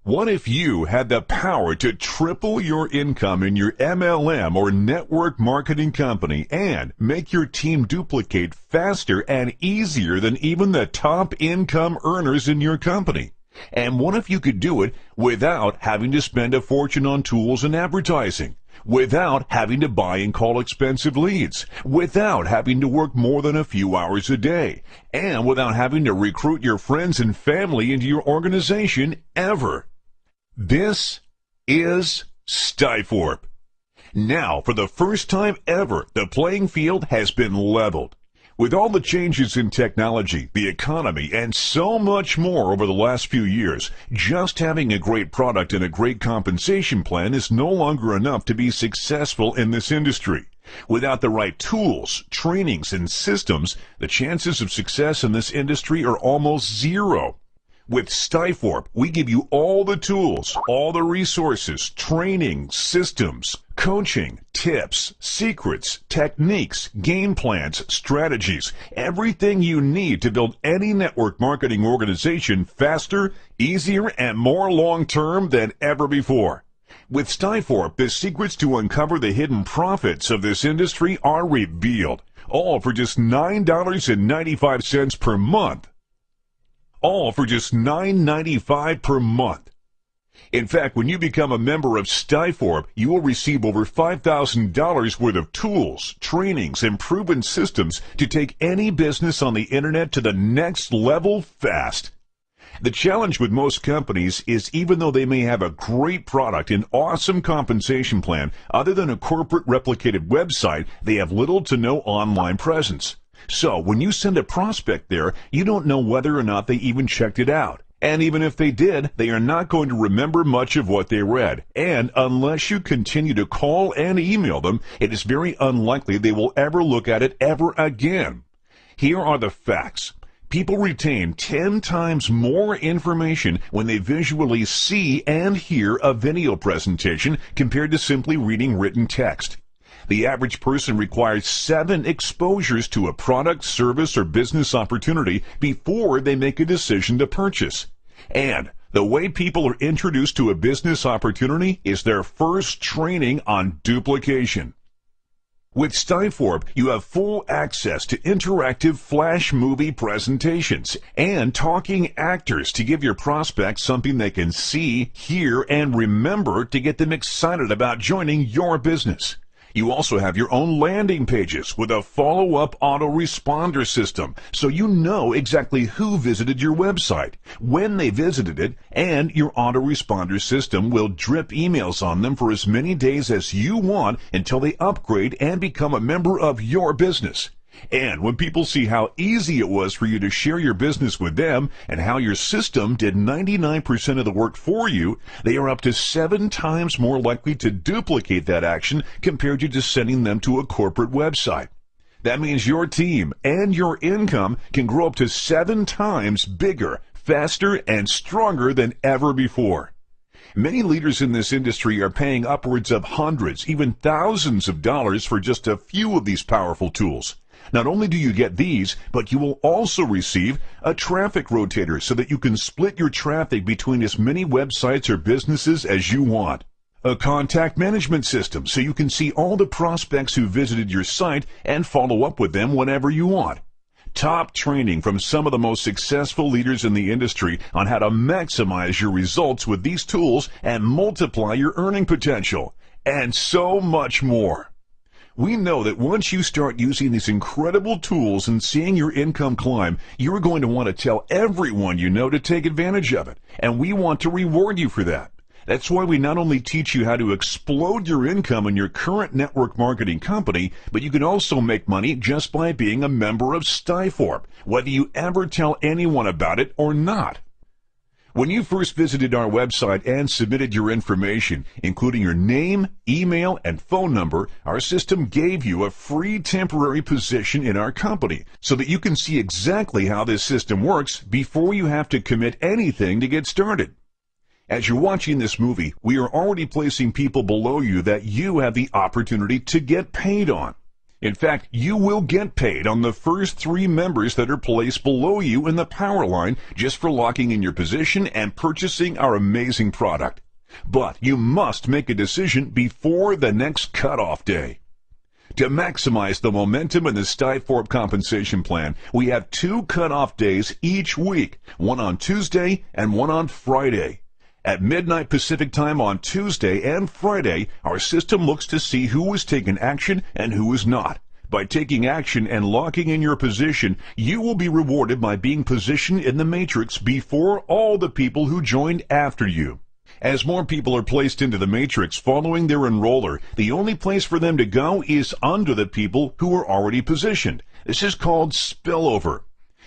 What if you had the power to triple your income in your MLM or network marketing company and make your team duplicate faster and easier than even the top income earners in your company? And what if you could do it without having to spend a fortune on tools and advertising, without having to buy and call expensive leads, without having to work more than a few hours a day, and without having to recruit your friends and family into your organization ever? This is Skyforp. Now, for the first time ever, the playing field has been leveled. With all the changes in technology, the economy, and so much more over the last few years, just having a great product and a great compensation plan is no longer enough to be successful in this industry. Without the right tools, trainings, and systems, the chances of success in this industry are almost zero. With Skyforp, we give you all the tools, all the resources, training, systems, coaching, tips, secrets, techniques, game plans, strategies, everything you need to build any network marketing organization faster, easier, and more long-term than ever before. With Skyforp, the secrets to uncover the hidden profits of this industry are revealed, all for just $9.95 per month. All for just $9.95 per month. In fact, when you become a member of Skyforp, you will receive over $5,000 worth of tools, trainings, and proven systems to take any business on the internet to the next level fast. The challenge with most companies is even though they may have a great product and awesome compensation plan, other than a corporate replicated website, they have little to no online presence. So when you send a prospect there, you don't know whether or not they even checked it out. And even if they did, they are not going to remember much of what they read. And unless you continue to call and email them, it is very unlikely they will ever look at it ever again. Here are the facts. People retain 10 times more information when they visually see and hear a video presentation compared to simply reading written text. The average person requires 7 exposures to a product, service, or business opportunity before they make a decision to purchase. And the way people are introduced to a business opportunity is their first training on duplication. With Skyforp, you have full access to interactive flash movie presentations and talking actors to give your prospects something they can see, hear, and remember to get them excited about joining your business. You also have your own landing pages with a follow-up autoresponder system, so you know exactly who visited your website, when they visited it, and your autoresponder system will drip emails on them for as many days as you want until they upgrade and become a member of your business. And when people see how easy it was for you to share your business with them and how your system did 99% of the work for you, they are up to 7 times more likely to duplicate that action compared to just sending them to a corporate website. That means your team and your income can grow up to 7 times bigger, faster, and stronger than ever before. Many leaders in this industry are paying upwards of hundreds, even thousands of dollars for just a few of these powerful tools. Not only do you get these, but you will also receive a traffic rotator so that you can split your traffic between as many websites or businesses as you want. A contact management system so you can see all the prospects who visited your site and follow up with them whenever you want. Top training from some of the most successful leaders in the industry on how to maximize your results with these tools and multiply your earning potential. And so much more. We know that once you start using these incredible tools and seeing your income climb, you're going to want to tell everyone you know to take advantage of it, and we want to reward you for that. That's why we not only teach you how to explode your income in your current network marketing company, but you can also make money just by being a member of Skyforp, whether you ever tell anyone about it or not. When you first visited our website and submitted your information, including your name, email, and phone number, our system gave you a free temporary position in our company so that you can see exactly how this system works before you have to commit anything to get started. As you're watching this movie, we are already placing people below you that you have the opportunity to get paid on. In fact, you will get paid on the first 3 members that are placed below you in the power line just for locking in your position and purchasing our amazing product. But you must make a decision before the next cutoff day. To maximize the momentum in the Skyforp compensation plan, we have 2 cutoff days each week, one on Tuesday and one on Friday. At midnight Pacific time on Tuesday and Friday, our system looks to see who has taken action and who has not. By taking action and locking in your position, you will be rewarded by being positioned in the matrix before all the people who joined after you. As more people are placed into the matrix following their enroller, the only place for them to go is under the people who are already positioned. This is called spillover.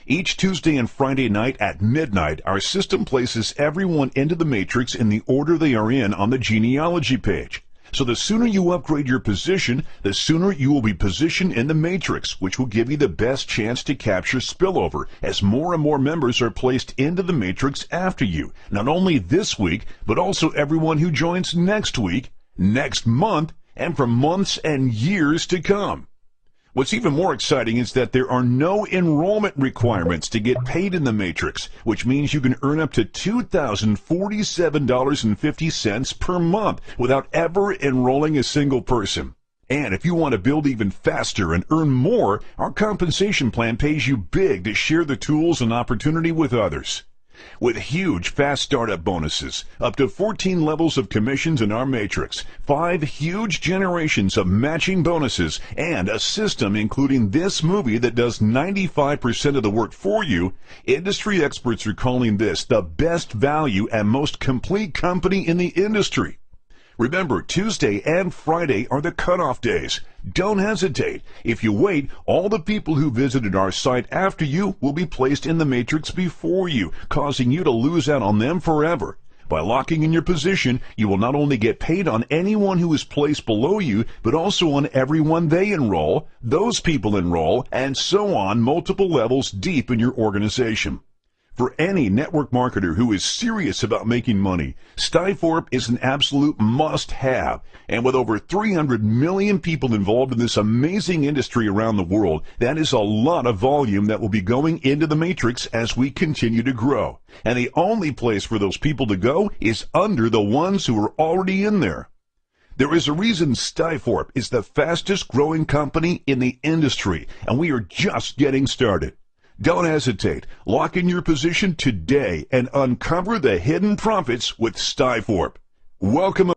Each Tuesday and Friday night at midnight, our system places everyone into the matrix in the order they are in on the genealogy page. So the sooner you upgrade your position, the sooner you will be positioned in the matrix, which will give you the best chance to capture spillover, as more and more members are placed into the matrix after you, not only this week, but also everyone who joins next week, next month, and for months and years to come. What's even more exciting is that there are no enrollment requirements to get paid in the matrix, which means you can earn up to $2,047.50 per month without ever enrolling a single person. And if you want to build even faster and earn more, our compensation plan pays you big to share the tools and opportunity with others. With huge fast startup bonuses, up to 14 levels of commissions in our matrix, 5 huge generations of matching bonuses, and a system including this movie that does 95% of the work for you, industry experts are calling this the best value and most complete company in the industry. Remember, Tuesday and Friday are the cutoff days. Don't hesitate. If you wait, all the people who visited our site after you will be placed in the matrix before you, causing you to lose out on them forever. By locking in your position, you will not only get paid on anyone who is placed below you, but also on everyone they enroll, those people enroll, and so on multiple levels deep in your organization. For any network marketer who is serious about making money, Skyforp is an absolute must-have. And with over 300 million people involved in this amazing industry around the world, that is a lot of volume that will be going into the matrix as we continue to grow. And the only place for those people to go is under the ones who are already in there. There is a reason Skyforp is the fastest growing company in the industry, and we are just getting started. Don't hesitate. Lock in your position today and uncover the hidden profits with Skyforp. Welcome